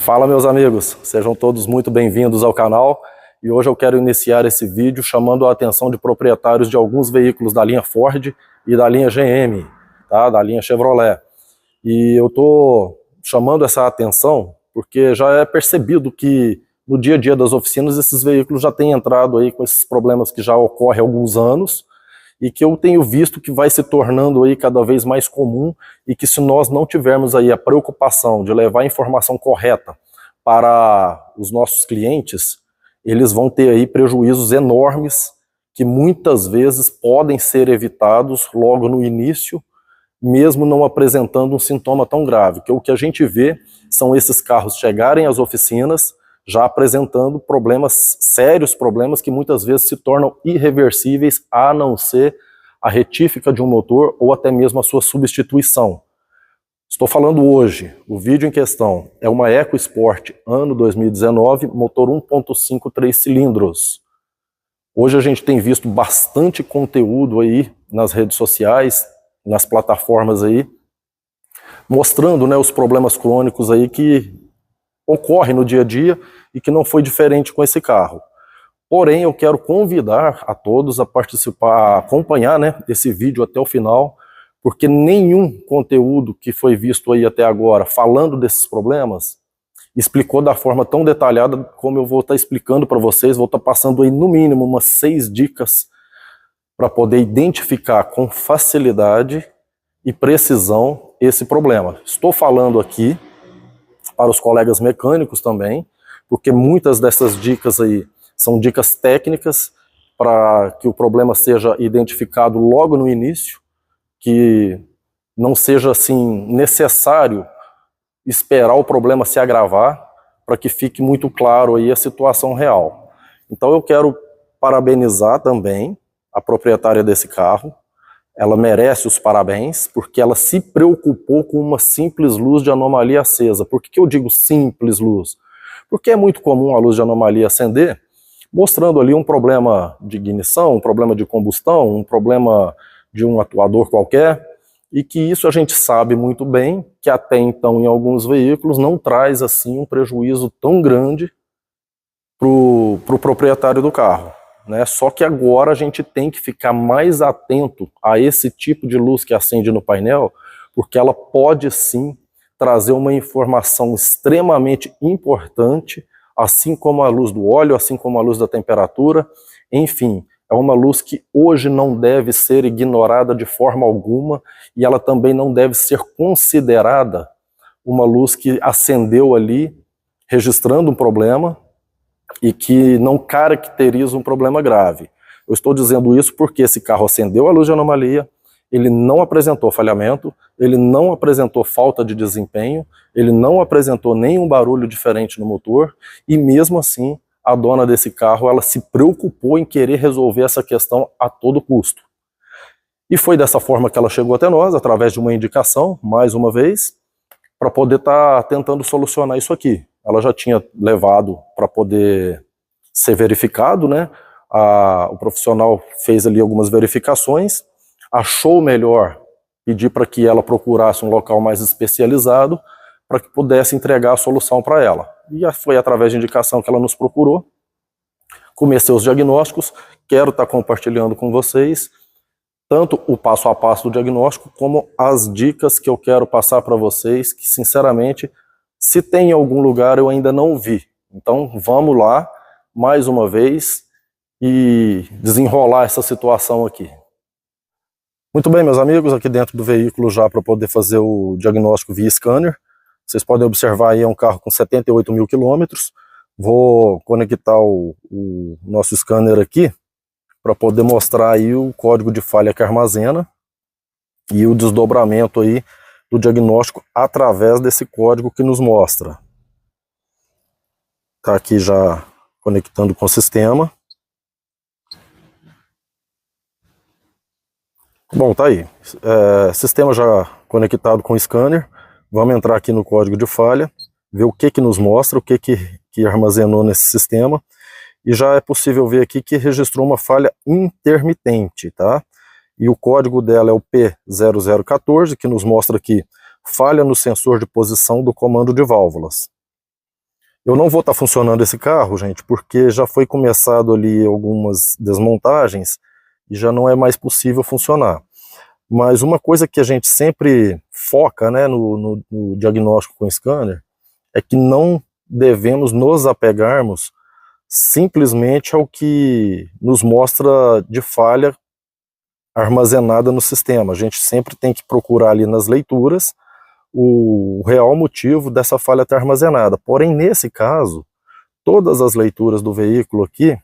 Fala, meus amigos, sejam todos muito bem-vindos ao canal e hoje eu quero iniciar esse vídeo chamando a atenção de proprietários de alguns veículos da linha Ford e da linha GM, tá? Da linha Chevrolet. E eu tô chamando essa atenção porque já é percebido que no dia a dia das oficinas esses veículos já têm entrado aí com esses problemas que já ocorrem há alguns anos e que eu tenho visto que vai se tornando aí cada vez mais comum e que se nós não tivermos aí a preocupação de levar a informação correta para os nossos clientes, eles vão ter aí prejuízos enormes que muitas vezes podem ser evitados logo no início, mesmo não apresentando um sintoma tão grave, que o que a gente vê são esses carros chegarem às oficinas já apresentando problemas, sérios problemas que muitas vezes se tornam irreversíveis, a não ser a retífica de um motor ou até mesmo a sua substituição. Estou falando hoje, o vídeo em questão é uma EcoSport ano 2019, motor 1.5 3 cilindros. Hoje a gente tem visto bastante conteúdo aí nas redes sociais, nas plataformas aí, mostrando, né, os problemas crônicos aí que ocorre no dia a dia e que não foi diferente com esse carro. Porém, eu quero convidar a todos a participar, a acompanhar, né, esse vídeo até o final, porque nenhum conteúdo que foi visto aí até agora falando desses problemas explicou da forma tão detalhada como eu vou estar explicando para vocês. Vou estar passando aí no mínimo umas 6 dicas para poder identificar com facilidade e precisão esse problema. Estou falando aqui para os colegas mecânicos também, porque muitas dessas dicas aí são dicas técnicas para que o problema seja identificado logo no início, que não seja assim necessário esperar o problema se agravar, para que fique muito claro aí a situação real. Então eu quero parabenizar também a proprietária desse carro. Ela merece os parabéns, porque ela se preocupou com uma simples luz de anomalia acesa. Por que eu digo simples luz? Porque é muito comum a luz de anomalia acender, mostrando ali um problema de ignição, um problema de combustão, um problema de um atuador qualquer, e que isso a gente sabe muito bem, que até então em alguns veículos não traz assim um prejuízo tão grande para o proprietário do carro. Né? Só que agora a gente tem que ficar mais atento a esse tipo de luz que acende no painel, porque ela pode sim trazer uma informação extremamente importante, assim como a luz do óleo, assim como a luz da temperatura. Enfim, é uma luz que hoje não deve ser ignorada de forma alguma, e ela também não deve ser considerada uma luz que acendeu ali registrando um problema e que não caracteriza um problema grave. Eu estou dizendo isso porque esse carro acendeu a luz de anomalia, ele não apresentou falhamento, ele não apresentou falta de desempenho, ele não apresentou nenhum barulho diferente no motor, e mesmo assim a dona desse carro ela se preocupou em querer resolver essa questão a todo custo. E foi dessa forma que ela chegou até nós, através de uma indicação, mais uma vez, para poder estar tentando solucionar isso aqui. Ela já tinha levado para poder ser verificado, né? O profissional fez ali algumas verificações, achou melhor pedir para que ela procurasse um local mais especializado para que pudesse entregar a solução para ela. E foi através de indicação que ela nos procurou. Comecei os diagnósticos, quero estar compartilhando com vocês tanto o passo a passo do diagnóstico, como as dicas que eu quero passar para vocês, que sinceramente, se tem em algum lugar eu ainda não vi. Então vamos lá, mais uma vez, e desenrolar essa situação aqui. Muito bem, meus amigos, aqui dentro do veículo já para poder fazer o diagnóstico via scanner. Vocês podem observar aí, é um carro com 78 mil quilômetros. Vou conectar o nosso scanner aqui, para poder mostrar aí o código de falha que armazena e o desdobramento aí do diagnóstico através desse código que nos mostra. Tá aqui já conectando com o sistema. Bom, tá aí. Sistema já conectado com o scanner. Vamos entrar aqui no código de falha, ver o que nos mostra, o que armazenou nesse sistema. E já é possível ver aqui que registrou uma falha intermitente, tá? E o código dela é o P0014, que nos mostra aqui falha no sensor de posição do comando de válvulas. Eu não vou estar funcionando esse carro, gente, porque já foi começado ali algumas desmontagens e já não é mais possível funcionar. Mas uma coisa que a gente sempre foca, né, no diagnóstico com scanner é que não devemos nos apegarmos simplesmente ao que nos mostra de falha armazenada no sistema. A gente sempre tem que procurar ali nas leituras o real motivo dessa falha estar armazenada. Porém, nesse caso, todas as leituras do veículo aqui,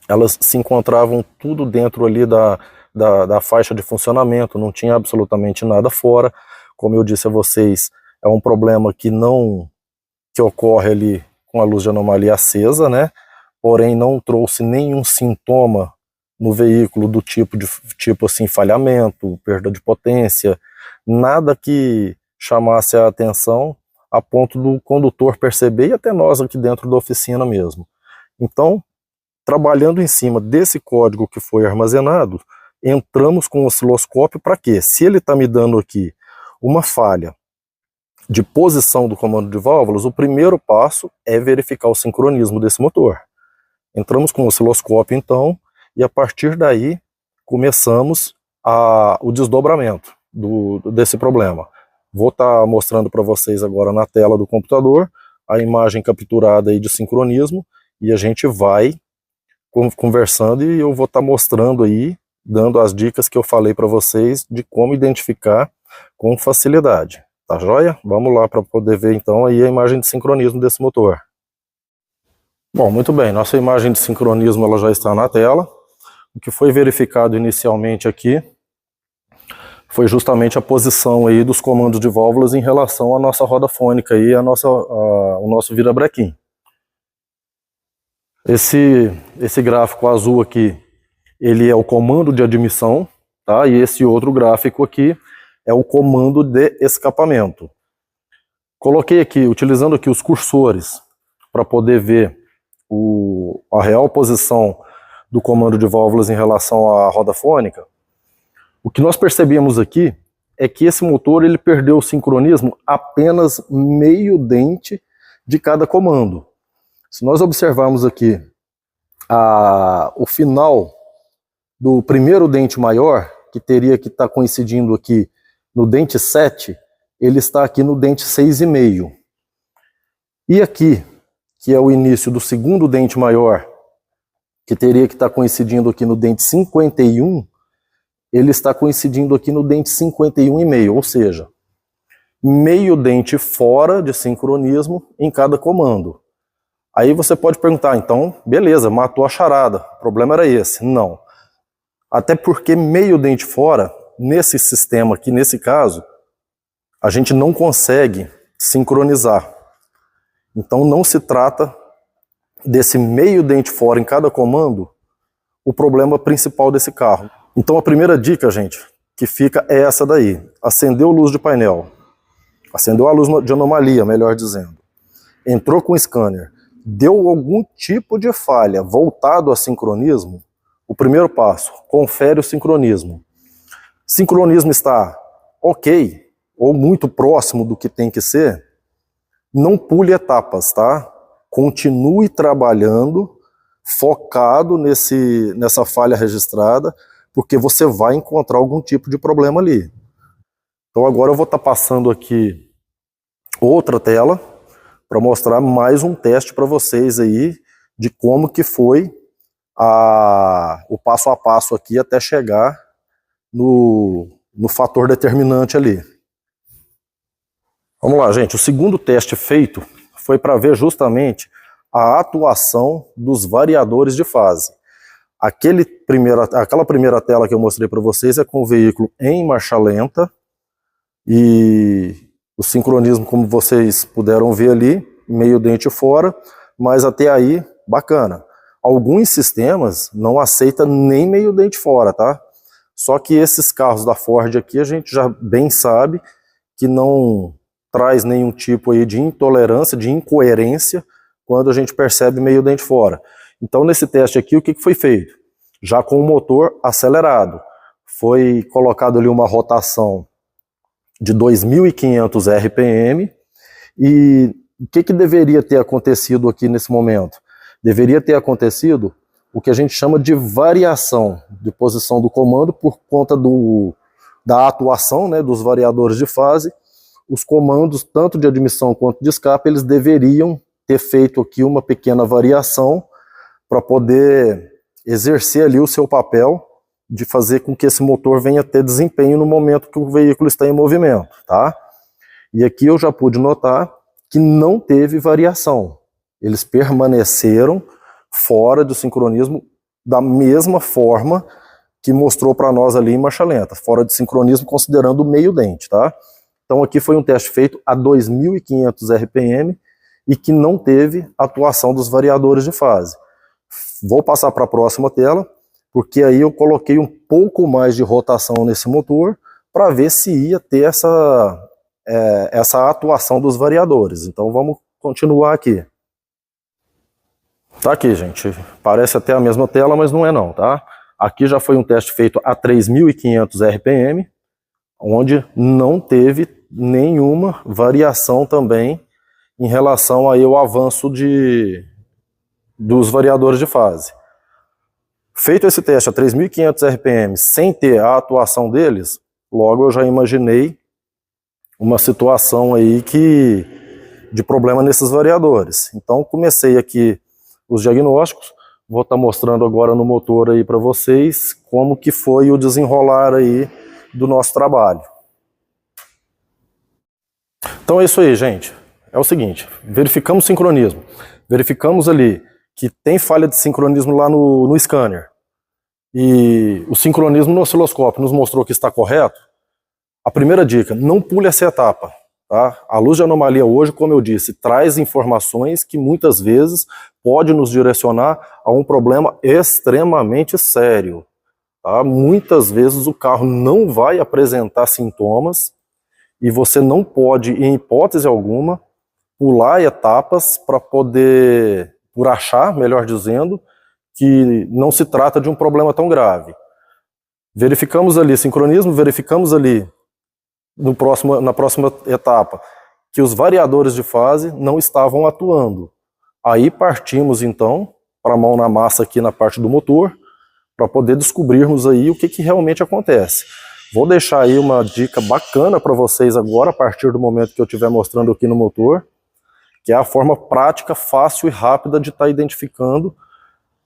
elas se encontravam tudo dentro ali da faixa de funcionamento, não tinha absolutamente nada fora. Como eu disse a vocês, é um problema que ocorre ali com a luz de anomalia acesa, né? Porém não trouxe nenhum sintoma no veículo do tipo assim, falhamento, perda de potência, nada que chamasse a atenção a ponto do condutor perceber e até nós aqui dentro da oficina mesmo. Então, trabalhando em cima desse código que foi armazenado, entramos com o osciloscópio para quê? Se ele está me dando aqui uma falha de posição do comando de válvulas, o primeiro passo é verificar o sincronismo desse motor. Entramos com o osciloscópio então, e a partir daí começamos o desdobramento desse problema. Vou estar mostrando para vocês agora na tela do computador a imagem capturada aí de sincronismo, e a gente vai conversando e eu vou estar mostrando aí, dando as dicas que eu falei para vocês de como identificar com facilidade. Tá joia? Vamos lá para poder ver então aí a imagem de sincronismo desse motor. Bom, muito bem, nossa imagem de sincronismo ela já está na tela. O que foi verificado inicialmente aqui foi justamente a posição aí dos comandos de válvulas em relação à nossa roda fônica e o nosso virabrequim. Esse gráfico azul aqui, ele é o comando de admissão, tá? E esse outro gráfico aqui é o comando de escapamento. Coloquei aqui, utilizando aqui os cursores, para poder ver a real posição do comando de válvulas em relação à roda fônica. O que nós percebemos aqui é que esse motor ele perdeu o sincronismo apenas meio dente de cada comando. Se nós observarmos aqui o final do primeiro dente maior, que teria que estar coincidindo aqui no dente 7, ele está aqui no dente 6,5. E aqui, que é o início do segundo dente maior, que teria que estar coincidindo aqui no dente 51, ele está coincidindo aqui no dente 51,5, ou seja, meio dente fora de sincronismo em cada comando. Aí você pode perguntar, então, beleza, matou a charada, o problema era esse. Não. Até porque meio dente fora, nesse sistema aqui, nesse caso, a gente não consegue sincronizar. Então não se trata desse meio dente fora em cada comando o problema principal desse carro. Então a primeira dica, gente, que fica é essa daí. Acendeu luz de painel, acendeu a luz de anomalia, melhor dizendo. Entrou com o scanner, deu algum tipo de falha voltado a sincronismo, o primeiro passo, confere o sincronismo. Sincronismo está ok, ou muito próximo do que tem que ser, não pule etapas, tá? Continue trabalhando, focado nessa falha registrada, porque você vai encontrar algum tipo de problema ali. Então agora eu vou estar passando aqui outra tela, para mostrar mais um teste para vocês aí, de como que foi o passo a passo aqui até chegar no fator determinante ali. Vamos lá, gente. O segundo teste feito foi para ver justamente a atuação dos variadores de fase. Aquela primeira tela que eu mostrei para vocês é com o veículo em marcha lenta e o sincronismo, como vocês puderam ver ali, meio dente fora, mas até aí, bacana. Alguns sistemas não aceitam nem meio dente fora, tá? Só que esses carros da Ford aqui, a gente já bem sabe que não traz nenhum tipo aí de intolerância, de incoerência, quando a gente percebe meio dente fora. Então, nesse teste aqui, o que foi feito? Já com o motor acelerado, foi colocado ali uma rotação de 2.500 RPM e o que deveria ter acontecido aqui nesse momento? Deveria ter acontecido o que a gente chama de variação de posição do comando por conta da atuação, né, dos variadores de fase. Os comandos, tanto de admissão quanto de escape, eles deveriam ter feito aqui uma pequena variação para poder exercer ali o seu papel de fazer com que esse motor venha a ter desempenho no momento que o veículo está em movimento, tá? E aqui eu já pude notar que não teve variação. Eles permaneceram fora do sincronismo da mesma forma que mostrou para nós ali em marcha lenta, fora de sincronismo considerando o meio dente, tá? Então aqui foi um teste feito a 2.500 RPM e que não teve atuação dos variadores de fase. Vou passar para a próxima tela, porque aí eu coloquei um pouco mais de rotação nesse motor para ver se ia ter essa atuação dos variadores. Então vamos continuar aqui. Tá aqui, gente. Parece até a mesma tela, mas não é não, tá? Aqui já foi um teste feito a 3.500 RPM, onde não teve nenhuma variação também em relação aí ao avanço dos variadores de fase. Feito esse teste a 3.500 RPM sem ter a atuação deles, logo eu já imaginei uma situação aí de problema nesses variadores. Então comecei aqui os diagnósticos, vou estar mostrando agora no motor aí para vocês como que foi o desenrolar aí do nosso trabalho. Então é isso aí, gente. É o seguinte, verificamos o sincronismo, verificamos ali que tem falha de sincronismo lá no scanner e o sincronismo no osciloscópio nos mostrou que está correto. A primeira dica, não pule essa etapa. Tá? A luz de anomalia hoje, como eu disse, traz informações que muitas vezes pode nos direcionar a um problema extremamente sério. Tá? Muitas vezes o carro não vai apresentar sintomas e você não pode, em hipótese alguma, pular etapas para poder, por achar, melhor dizendo, que não se trata de um problema tão grave. Verificamos ali sincronismo, verificamos ali na próxima etapa que os variadores de fase não estavam atuando. Aí partimos então para a mão na massa aqui na parte do motor para poder descobrirmos aí o que realmente acontece. Vou deixar aí uma dica bacana para vocês agora, a partir do momento que eu estiver mostrando aqui no motor, que é a forma prática, fácil e rápida de estar identificando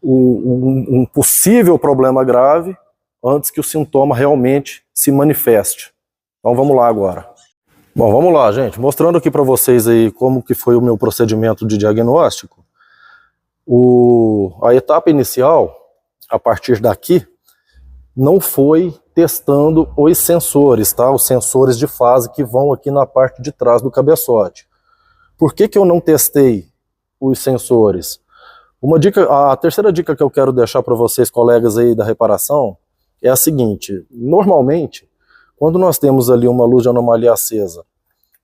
um possível problema grave antes que o sintoma realmente se manifeste. Então vamos lá agora. Bom, vamos lá, gente. Mostrando aqui para vocês aí como que foi o meu procedimento de diagnóstico. A etapa inicial, a partir daqui, não foi testando os sensores, tá? Os sensores de fase que vão aqui na parte de trás do cabeçote. Por que eu não testei os sensores? A terceira dica que eu quero deixar para vocês, colegas aí da reparação, é a seguinte: normalmente, quando nós temos ali uma luz de anomalia acesa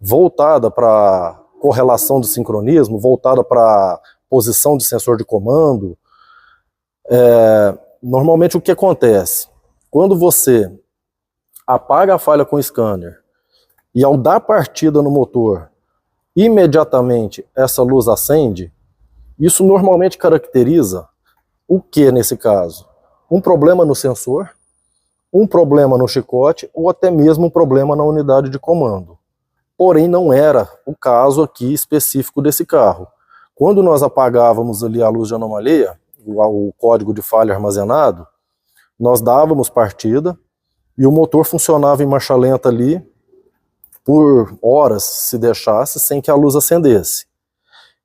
voltada para correlação de sincronismo, voltada para posição de sensor de comando, normalmente o que acontece? Quando você apaga a falha com o scanner e ao dar partida no motor, imediatamente essa luz acende, isso normalmente caracteriza o que nesse caso? Um problema no sensor, um problema no chicote ou até mesmo um problema na unidade de comando. Porém, não era o caso aqui específico desse carro. Quando nós apagávamos ali a luz de anomalia, o código de falha armazenado, nós dávamos partida e o motor funcionava em marcha lenta ali por horas, se deixasse, sem que a luz acendesse.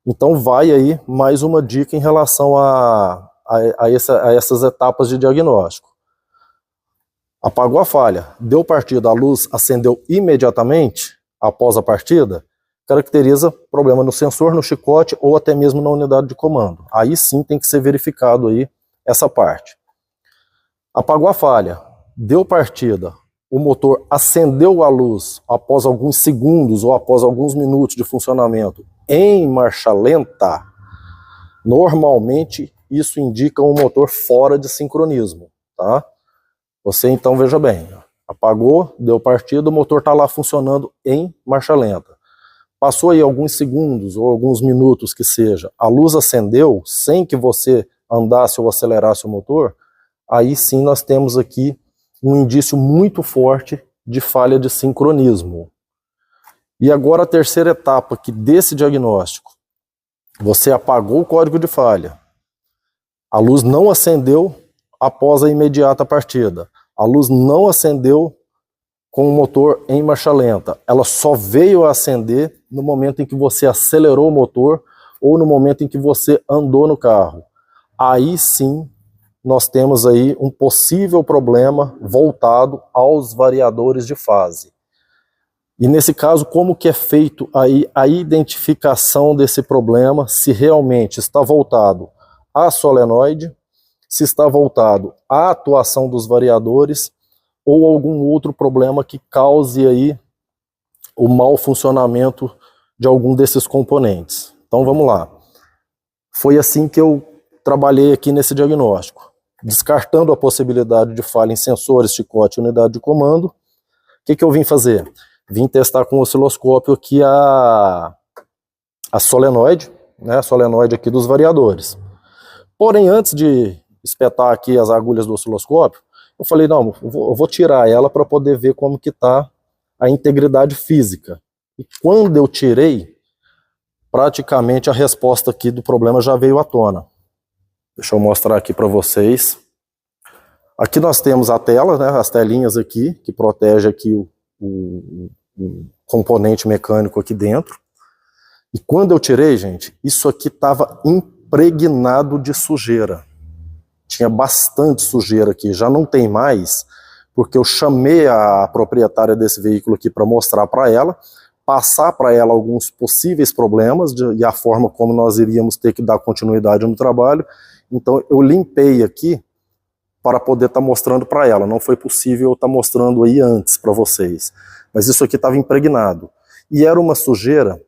Então vai aí mais uma dica em relação a essas etapas de diagnóstico. Apagou a falha, deu partida, a luz acendeu imediatamente após a partida, caracteriza problema no sensor, no chicote ou até mesmo na unidade de comando. Aí sim tem que ser verificado aí essa parte. Apagou a falha, deu partida, o motor acendeu a luz após alguns segundos ou após alguns minutos de funcionamento em marcha lenta, normalmente isso indica um motor fora de sincronismo, tá? Você então veja bem, apagou, deu partida, o motor está lá funcionando em marcha lenta. Passou aí alguns segundos ou alguns minutos que seja, a luz acendeu sem que você andasse ou acelerasse o motor, aí sim nós temos aqui um indício muito forte de falha de sincronismo. E agora a terceira etapa aqui desse diagnóstico. Você apagou o código de falha. A luz não acendeu após a imediata partida. A luz não acendeu com o motor em marcha lenta. Ela só veio a acender no momento em que você acelerou o motor ou no momento em que você andou no carro. Aí sim nós temos aí um possível problema voltado aos variadores de fase. E nesse caso, como que é feito aí a identificação desse problema, se realmente está voltado à solenoide, se está voltado à atuação dos variadores ou algum outro problema que cause aí o mau funcionamento de algum desses componentes. Então vamos lá. Foi assim que eu trabalhei aqui nesse diagnóstico. Descartando a possibilidade de falha em sensores, chicote e unidade de comando, o que eu vim fazer? Vim testar com o osciloscópio aqui a solenoide, né, a solenoide aqui dos variadores. Porém, antes de espetar aqui as agulhas do osciloscópio, eu falei, não, eu vou tirar ela para poder ver como que está a integridade física. E quando eu tirei, praticamente a resposta aqui do problema já veio à tona. Deixa eu mostrar aqui para vocês. Aqui nós temos a tela, né, as telinhas aqui, que protege aqui o componente mecânico aqui dentro. E quando eu tirei, gente, isso aqui estava impregnado de sujeira. Tinha bastante sujeira aqui, já não tem mais, porque eu chamei a proprietária desse veículo aqui para mostrar para ela, passar para ela alguns possíveis problemas e a forma como nós iríamos ter que dar continuidade no trabalho. Então eu limpei aqui para poder estar mostrando para ela. Não foi possível eu estar mostrando aí antes para vocês. Mas isso aqui estava impregnado. E era uma sujeira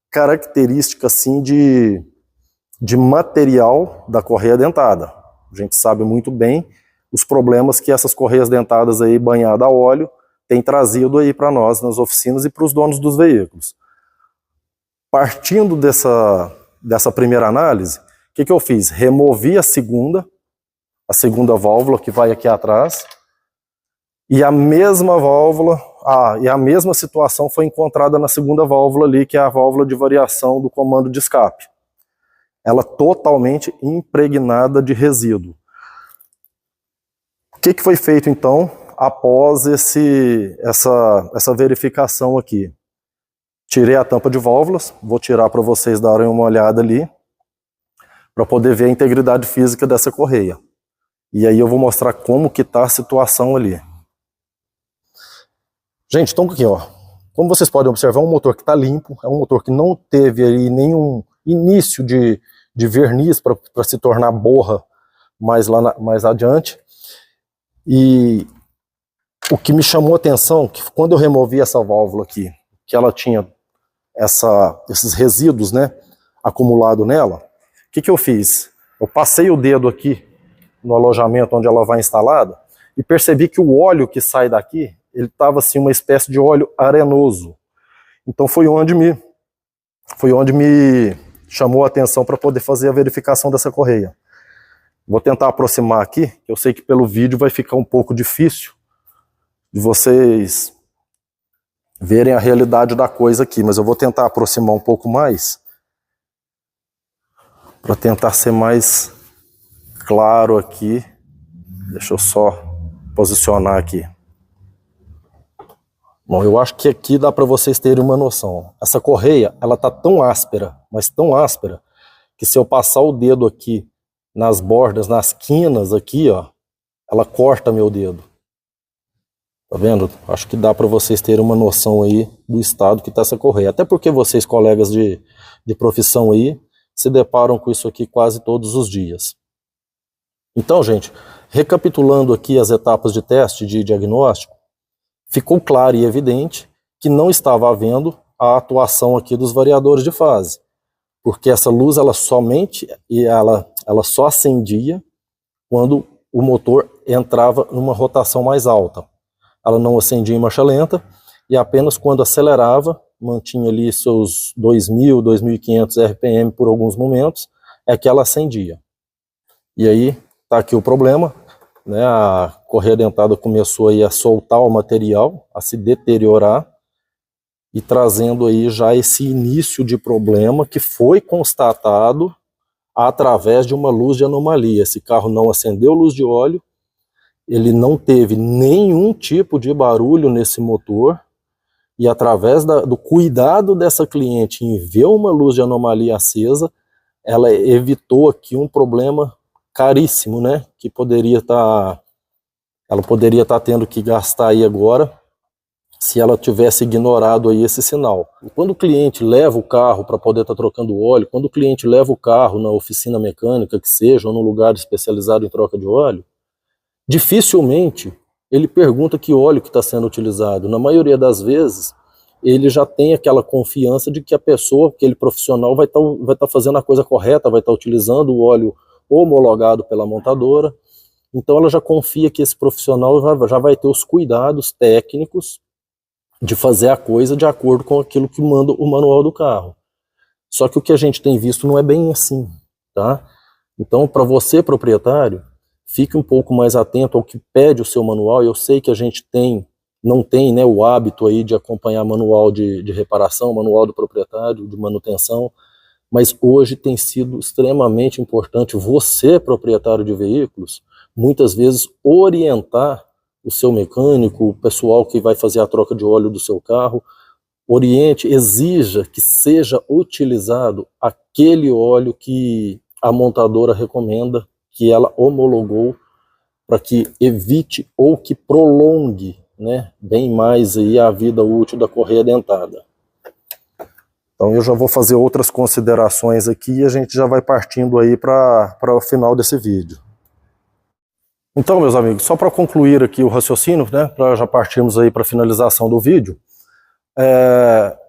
característica assim de material da correia dentada. A gente sabe muito bem os problemas que essas correias dentadas aí banhadas a óleo têm trazido aí para nós nas oficinas e para os donos dos veículos. Partindo dessa primeira análise, o que eu fiz? Removi a segunda válvula que vai aqui atrás, e a mesma válvula, e a mesma situação foi encontrada na segunda válvula ali, que é a válvula de variação do comando de escape. Ela totalmente impregnada de resíduo. O que foi feito então após essa verificação aqui? Tirei a tampa de válvulas, vou tirar para vocês darem uma olhada ali, para poder ver a integridade física dessa correia. E aí eu vou mostrar como que está a situação ali. Gente, então aqui, ó, como vocês podem observar, é um motor que está limpo, é um motor que não teve aí nenhum início de verniz para se tornar borra mais adiante. E o que me chamou a atenção, que quando eu removi essa válvula aqui, que ela tinha esses resíduos, né, acumulado nela, o que eu fiz? Eu passei o dedo aqui no alojamento onde ela vai instalada e percebi que o óleo que sai daqui, ele estava assim uma espécie de óleo arenoso. Então foi onde me chamou a atenção para poder fazer a verificação dessa correia. Vou tentar aproximar aqui, eu sei que pelo vídeo vai ficar um pouco difícil de vocês verem a realidade da coisa aqui, mas eu vou tentar aproximar um pouco mais para tentar ser mais claro aqui. Deixa eu só posicionar aqui. Bom, eu acho que aqui dá para vocês terem uma noção. Essa correia, ela tá tão áspera, mas tão áspera, que se eu passar o dedo aqui nas bordas, nas quinas aqui, ó, ela corta meu dedo. Tá vendo? Acho que dá para vocês terem uma noção aí do estado que tá essa correia. Até porque vocês, colegas de profissão aí, se deparam com isso aqui quase todos os dias. Então, gente, recapitulando aqui as etapas de teste de diagnóstico, ficou claro e evidente que não estava havendo a atuação aqui dos variadores de fase, porque essa luz ela só acendia quando o motor entrava numa rotação mais alta. Ela não acendia em marcha lenta e apenas quando acelerava mantinha ali seus 2.000, 2.500 RPM por alguns momentos, é que ela acendia. E aí tá aqui o problema, né? A correia dentada começou aí a soltar o material, a se deteriorar, e trazendo aí já esse início de problema que foi constatado através de uma luz de anomalia. Esse carro não acendeu luz de óleo, ele não teve nenhum tipo de barulho nesse motor, e através do cuidado dessa cliente em ver uma luz de anomalia acesa, ela evitou aqui um problema caríssimo, né? Que ela poderia estar tendo que gastar aí agora, se ela tivesse ignorado aí esse sinal. E quando o cliente leva o carro para poder estar trocando óleo, quando o cliente leva o carro na oficina mecânica, que seja, ou num lugar especializado em troca de óleo, dificilmente ele pergunta que óleo que está sendo utilizado. Na maioria das vezes, ele já tem aquela confiança de que a pessoa, aquele profissional, vai estar fazendo a coisa correta, vai estar utilizando o óleo homologado pela montadora. Então ela já confia que esse profissional já vai ter os cuidados técnicos de fazer a coisa de acordo com aquilo que manda o manual do carro. Só que o que a gente tem visto não é bem assim, tá? Então, para você, proprietário, fique um pouco mais atento ao que pede o seu manual. Eu sei que a gente não tem, né, o hábito aí de acompanhar manual de reparação, manual do proprietário, de manutenção, mas hoje tem sido extremamente importante você, proprietário de veículos, muitas vezes orientar o seu mecânico, o pessoal que vai fazer a troca de óleo do seu carro, oriente, exija que seja utilizado aquele óleo que a montadora recomenda, que ela homologou, para que evite ou que prolongue, né, bem mais aí a vida útil da correia dentada. Então eu já vou fazer outras considerações aqui e a gente já vai partindo aí para o final desse vídeo. Então, meus amigos, só para concluir aqui o raciocínio, né, para já partirmos aí para a finalização do vídeo,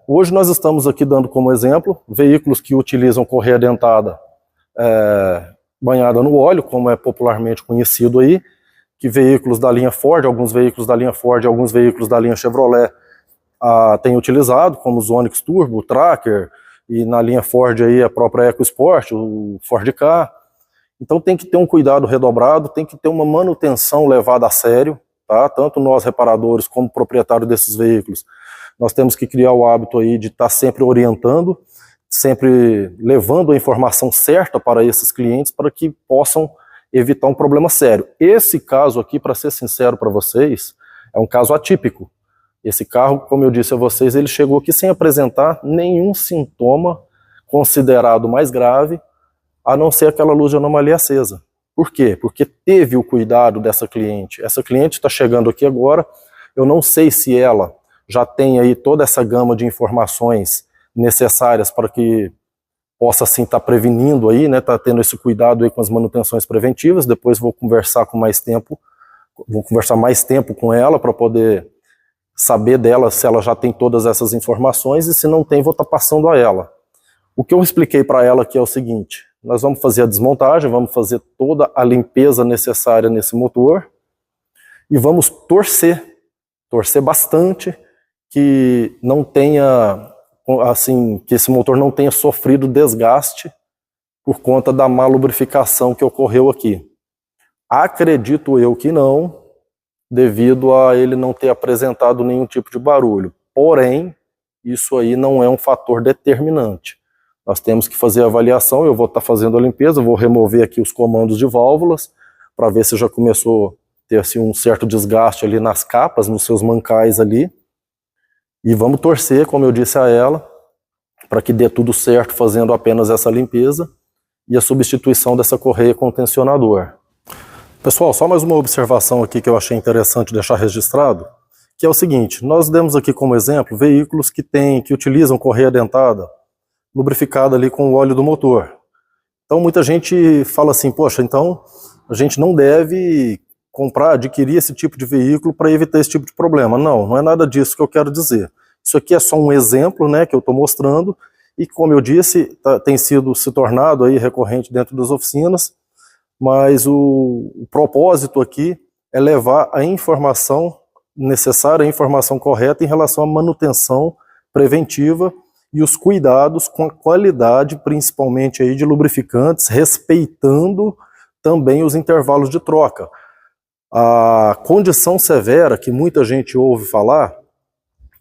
hoje nós estamos aqui dando como exemplo veículos que utilizam correia dentada banhada no óleo, como é popularmente conhecido aí, que veículos da linha Ford, alguns veículos da linha Ford, alguns veículos da linha Chevrolet têm utilizado, como os Onix Turbo, o Tracker, e na linha Ford aí a própria EcoSport, o Ford Ka. Então tem que ter um cuidado redobrado, tem que ter uma manutenção levada a sério, tá? Tanto nós reparadores como proprietário desses veículos, nós temos que criar o hábito aí de estar sempre orientando, sempre levando a informação certa para esses clientes para que possam evitar um problema sério. Esse caso aqui, para ser sincero para vocês, é um caso atípico. Esse carro, como eu disse a vocês, ele chegou aqui sem apresentar nenhum sintoma considerado mais grave, a não ser aquela luz de anomalia acesa. Por quê? Porque teve o cuidado dessa cliente. Essa cliente está chegando aqui agora, eu não sei se ela já tem aí toda essa gama de informações necessárias para que possa assim estar prevenindo aí, né, tá tendo esse cuidado aí com as manutenções preventivas. Depois vou conversar mais tempo com ela para poder saber dela se ela já tem todas essas informações, e se não tem, vou estar passando a ela. O que eu expliquei para ela aqui é o seguinte: nós vamos fazer a desmontagem, vamos fazer toda a limpeza necessária nesse motor e vamos torcer bastante que não tenha, assim, que esse motor não tenha sofrido desgaste por conta da má lubrificação que ocorreu aqui. Acredito eu que não, devido a ele não ter apresentado nenhum tipo de barulho. Porém, isso aí não é um fator determinante. Nós temos que fazer a avaliação, eu vou estar fazendo a limpeza, vou remover aqui os comandos de válvulas, para ver se já começou a ter assim, um certo desgaste ali nas capas, nos seus mancais ali. E vamos torcer, como eu disse a ela, para que dê tudo certo fazendo apenas essa limpeza e a substituição dessa correia com o tensionador. Pessoal, só mais uma observação aqui que eu achei interessante deixar registrado, que é o seguinte: nós demos aqui como exemplo veículos que utilizam correia dentada lubrificada ali com o óleo do motor. Então muita gente fala assim, poxa, então a gente não deve adquirir esse tipo de veículo para evitar esse tipo de problema. Não, não é nada disso que eu quero dizer. Isso aqui é só um exemplo, né, que eu estou mostrando, e como eu disse, tem se tornado aí recorrente dentro das oficinas, mas o propósito aqui é levar a informação necessária, a informação correta em relação à manutenção preventiva e os cuidados com a qualidade, principalmente aí de lubrificantes, respeitando também os intervalos de troca. A condição severa, que muita gente ouve falar,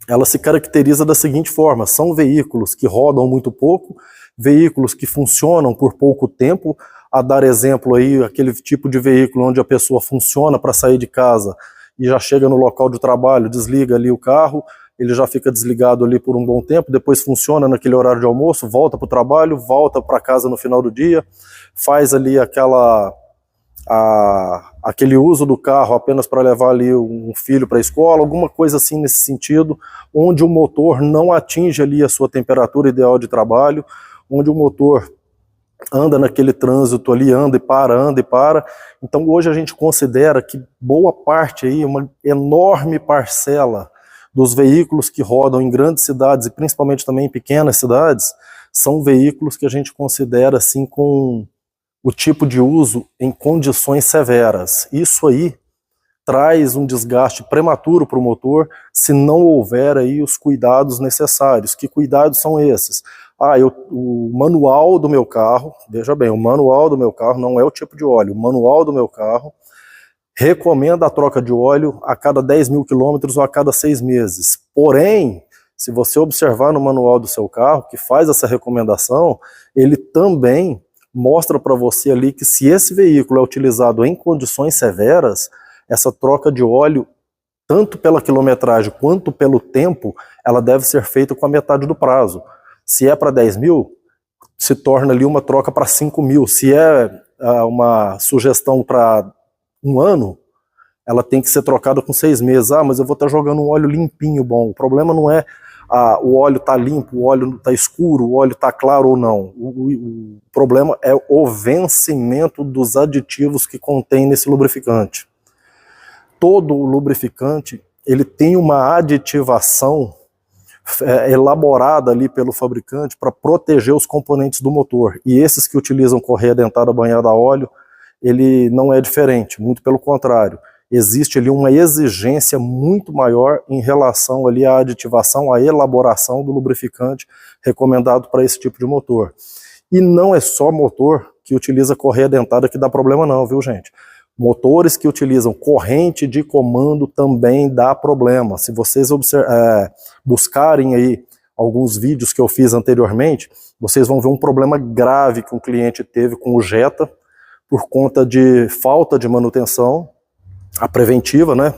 ela se caracteriza da seguinte forma: são veículos que rodam muito pouco, veículos que funcionam por pouco tempo. A dar exemplo aí, aquele tipo de veículo onde a pessoa funciona para sair de casa e já chega no local de trabalho, desliga ali o carro, ele já fica desligado ali por um bom tempo, depois funciona naquele horário de almoço, volta para o trabalho, volta para casa no final do dia, faz ali aquele uso do carro apenas para levar ali um filho para a escola, alguma coisa assim nesse sentido, onde o motor não atinge ali a sua temperatura ideal de trabalho, onde o motor anda naquele trânsito ali, anda e para. Então hoje a gente considera que boa parte aí, uma enorme parcela dos veículos que rodam em grandes cidades e principalmente também em pequenas cidades, são veículos que a gente considera assim com o tipo de uso em condições severas. Isso aí traz um desgaste prematuro para o motor se não houver aí os cuidados necessários. Que cuidados são esses? O manual do meu carro, veja bem, o manual do meu carro não é o tipo de óleo, o manual do meu carro recomenda a troca de óleo a cada 10 mil quilômetros ou a cada 6 meses. Porém, se você observar no manual do seu carro, que faz essa recomendação, ele também mostra para você ali que se esse veículo é utilizado em condições severas, essa troca de óleo, tanto pela quilometragem quanto pelo tempo, ela deve ser feita com a metade do prazo. Se é para 10 mil, se torna ali uma troca para 5 mil. Se é uma sugestão para 1 ano, ela tem que ser trocada com 6 meses. Mas eu vou estar jogando um óleo limpinho, bom. O problema não é o óleo está limpo, o óleo está escuro, o óleo está claro ou não. O problema é o vencimento dos aditivos que contém nesse lubrificante. Todo lubrificante ele tem uma aditivação elaborada ali pelo fabricante para proteger os componentes do motor. E esses que utilizam correia dentada banhada a óleo, ele não é diferente, muito pelo contrário. Existe ali uma exigência muito maior em relação ali à aditivação, à elaboração do lubrificante recomendado para esse tipo de motor. E não é só motor que utiliza correia dentada que dá problema não, viu gente? Motores que utilizam corrente de comando também dá problema. Se vocês buscarem aí alguns vídeos que eu fiz anteriormente, vocês vão ver um problema grave que um cliente teve com o Jetta por conta de falta de manutenção, a preventiva, né?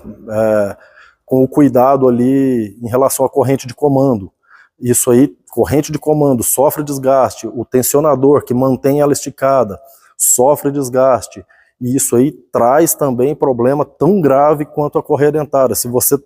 Com o cuidado ali em relação à corrente de comando. Isso aí, corrente de comando, sofre desgaste, o tensionador que mantém ela esticada, sofre desgaste. E isso aí traz também problema tão grave quanto a correia dentada. Se você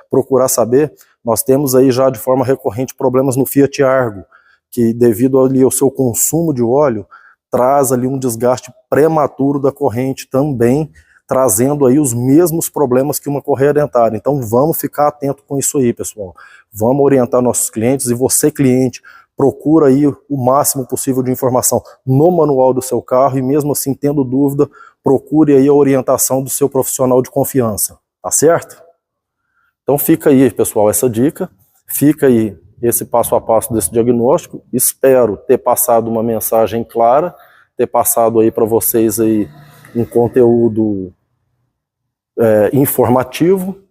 procurar saber, nós temos aí já de forma recorrente problemas no Fiat Argo, que devido ali ao seu consumo de óleo, traz ali um desgaste prematuro da corrente também, trazendo aí os mesmos problemas que uma correia dentada. Então vamos ficar atento com isso aí, pessoal. Vamos orientar nossos clientes, e você, cliente, procura aí o máximo possível de informação no manual do seu carro, e mesmo assim, tendo dúvida, procure aí a orientação do seu profissional de confiança, tá certo? Então fica aí, pessoal, essa dica, fica aí esse passo a passo desse diagnóstico. Espero ter passado uma mensagem clara, ter passado aí para vocês aí um conteúdo informativo,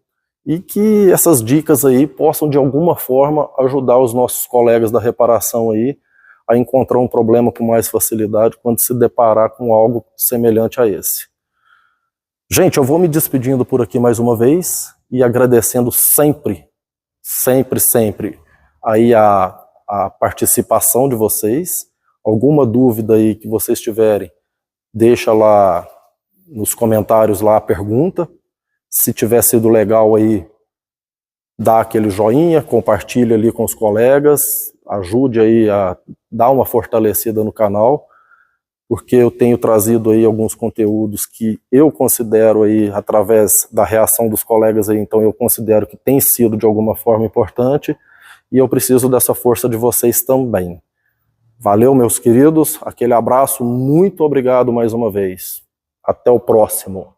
e que essas dicas aí possam de alguma forma ajudar os nossos colegas da reparação aí a encontrar um problema com mais facilidade quando se deparar com algo semelhante a esse. Gente, eu vou me despedindo por aqui mais uma vez e agradecendo sempre aí a participação de vocês. Alguma dúvida aí que vocês tiverem, deixa lá nos comentários lá a pergunta. Se tiver sido legal aí, dá aquele joinha, compartilha ali com os colegas, ajude aí a dar uma fortalecida no canal, porque eu tenho trazido aí alguns conteúdos que eu considero aí, através da reação dos colegas aí, então eu considero que tem sido de alguma forma importante, e eu preciso dessa força de vocês também. Valeu, meus queridos, aquele abraço, muito obrigado mais uma vez. Até o próximo.